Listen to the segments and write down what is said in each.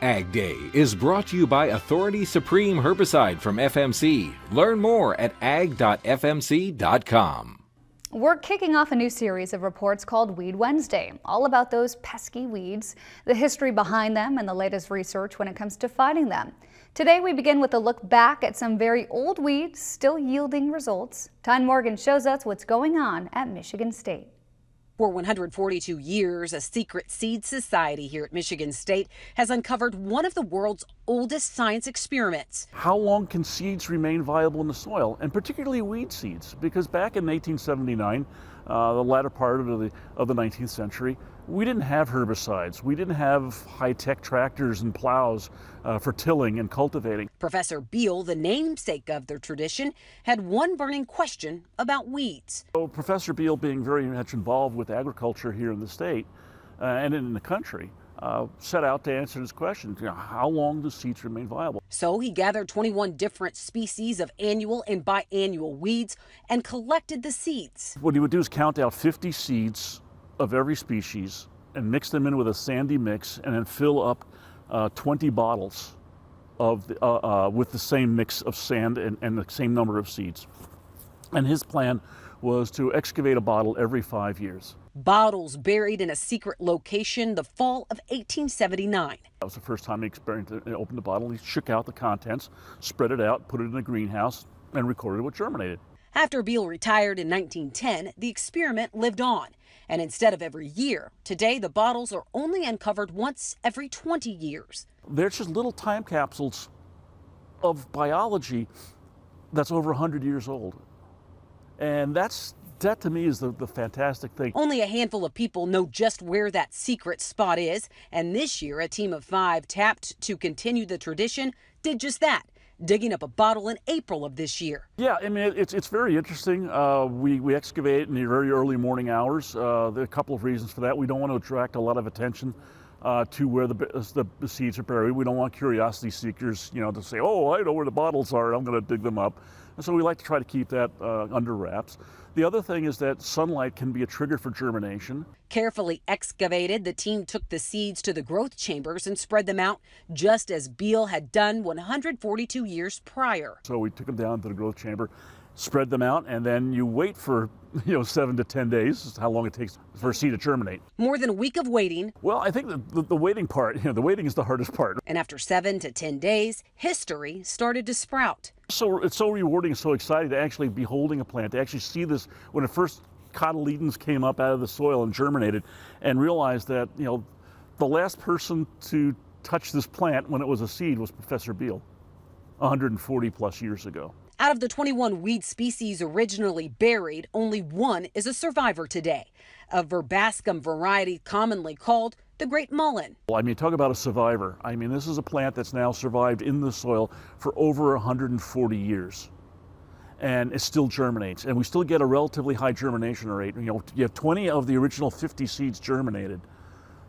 Ag Day is brought to you by Authority Supreme Herbicide from FMC. Learn more at ag.fmc.com. We're kicking off a new series of reports called Weed Wednesday, all about those pesky weeds, the history behind them, and the latest research when it comes to fighting them. Today we begin with a look back at some very old weeds still yielding results. Tyne Morgan shows us what's going on at Michigan State. For 142 years, a secret seed society here at Michigan State has uncovered one of the world's oldest science experiments. How long can seeds remain viable in the soil, and particularly weed seeds? Because back in 1879, the latter part of the 19th century, we didn't have herbicides. We didn't have high-tech tractors and plows for tilling and cultivating. Professor Beal, the namesake of the tradition, had one burning question about weeds. So Professor Beal, being very much involved with agriculture here in the state and in the country, set out to answer this question. How long do seeds remain viable? So he gathered 21 different species of annual and biannual weeds and collected the seeds. What he would do is count out 50 seeds of every species and mix them in with a sandy mix, and then fill up 20 bottles of with the same mix of sand and the same number of seeds. And his plan was to excavate a bottle every 5 years. Bottles buried in a secret location the fall of 1879. That was the first time he opened the bottle. He shook out the contents, spread it out, put it in a greenhouse, and recorded what germinated. After Beal retired in 1910, the experiment lived on. And instead of every year, today the bottles are only uncovered once every 20 years. They're just little time capsules of biology that's over 100 years old. And that to me is the fantastic thing. Only a handful of people know just where that secret spot is. And this year, a team of 5 tapped to continue the tradition did just that, digging up a bottle in April of this year. Yeah, I mean, it's very interesting. We excavate in the very early morning hours. There are a couple of reasons for that. We don't want to attract a lot of attention to where the seeds are buried. We don't want curiosity seekers, to say, oh, I know where the bottles are, I'm going to dig them up. And so we like to try to keep that under wraps. The other thing is that sunlight can be a trigger for germination. Carefully excavated, the team took the seeds to the growth chambers and spread them out, just as Beal had done 142 years prior. So we took them down to the growth chamber, spread them out, and then you wait for 7 to 10 days. This is how long it takes for a seed to germinate. More than a week of waiting. Well, I think the waiting part, the waiting is the hardest part. And after 7 to 10 days, history started to sprout. So it's so rewarding and so exciting to actually be holding a plant, to actually see this when it first cotyledons came up out of the soil and germinated, and realize that the last person to touch this plant when it was a seed was Professor Beal 140 plus years ago. Out of the 21 weed species originally buried, only one is a survivor today, a verbascum variety commonly called the Great Mullen. Well, I mean, talk about a survivor. I mean, this is a plant that's now survived in the soil for over 140 years. And it still germinates, and we still get a relatively high germination rate. You have 20 of the original 50 seeds germinated.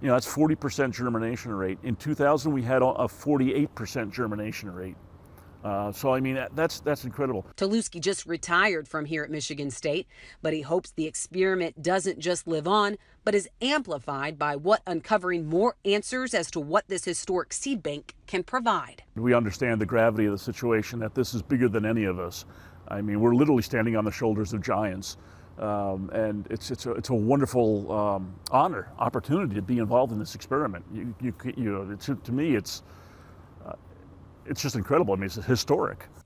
That's 40% germination rate. In 2000, we had a 48% germination rate. So I mean, that's incredible. Taluski just retired from here at Michigan State, but he hopes the experiment doesn't just live on, but is amplified by what uncovering more answers as to what this historic seed bank can provide. We understand the gravity of the situation, that this is bigger than any of us. I mean, we're literally standing on the shoulders of giants. And it's a wonderful opportunity to be involved in this experiment. To me, it's just incredible. I mean, it's historic.